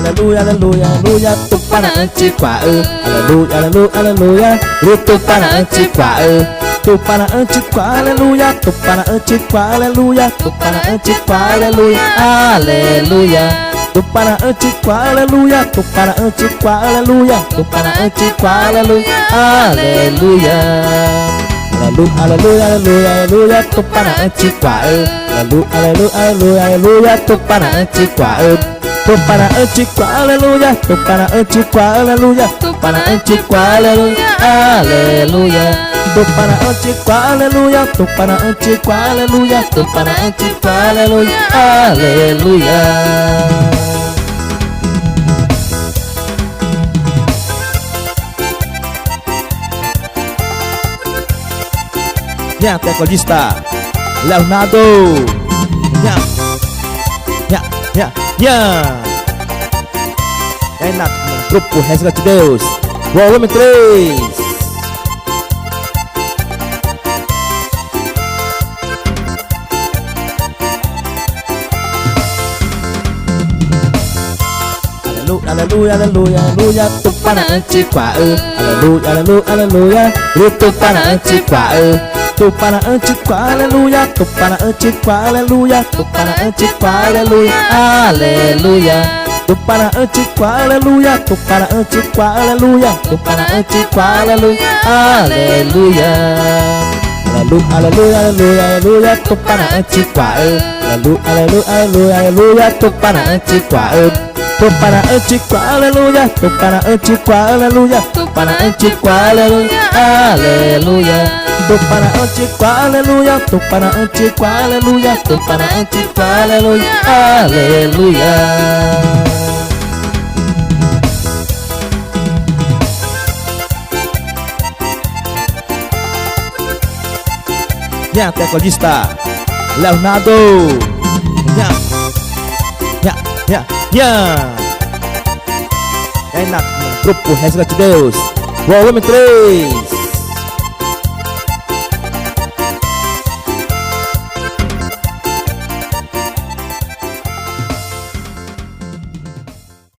aleluia, aleluia, aleluia, tupa na antiqua, aleluia, aleluia, aleluia, tupa na antiqua, tupa na antiqua, aleluia, tupa na antiqua, aleluia, tupa na antiqua, aleluia, aleluia, tupa na antiqua, aleluia, tupa na antiqua, aleluia, tupa na antiqua, aleluia, aleluia. Aleluia, aleluia, aleluia, aleluia, tupa na antiqua, aleluia, aleluia, aleluia, aleluia, tupa na antiqua, tupa na antiqua, aleluia, tupa na antiqua, aleluia, tupa na antiqua, aleluia, aleluia, tupa na antiqua, aleluia, tupa na antiqua, aleluia, tupa na antiqua, aleluia, aleluia. Tecladista Leonardo. Enak, grupo Resgate Deus, volume 3. Aleluia, aleluia, aleluia, tupa na antiqua, aleluia, aleluia, aleluia, tupa na antiqua, tupa na antiqua, aleluia, tupa na antiqua, aleluia, tupa na antiqua, aleluia, aleluia, tupa na antiqua, aleluia, tupa na antiqua, aleluia, tupa na antiqua, aleluia, aleluia. Aleluia, aleluia, aleluia, tupa na antiqua, aleluia, aleluia, aleluia, aleluia, tupa na antiqua, tupa na antiqua, aleluia, tupa na antiqua, aleluia, tupa na antiqua, aleluia, aleluia, tupa na antiqua, aleluia, tupa na antiqua, aleluia, tupa na antiqua, aleluia, aleluia. Tecladista Leonardo. Enak, grupo Resgate Deus, volume 3.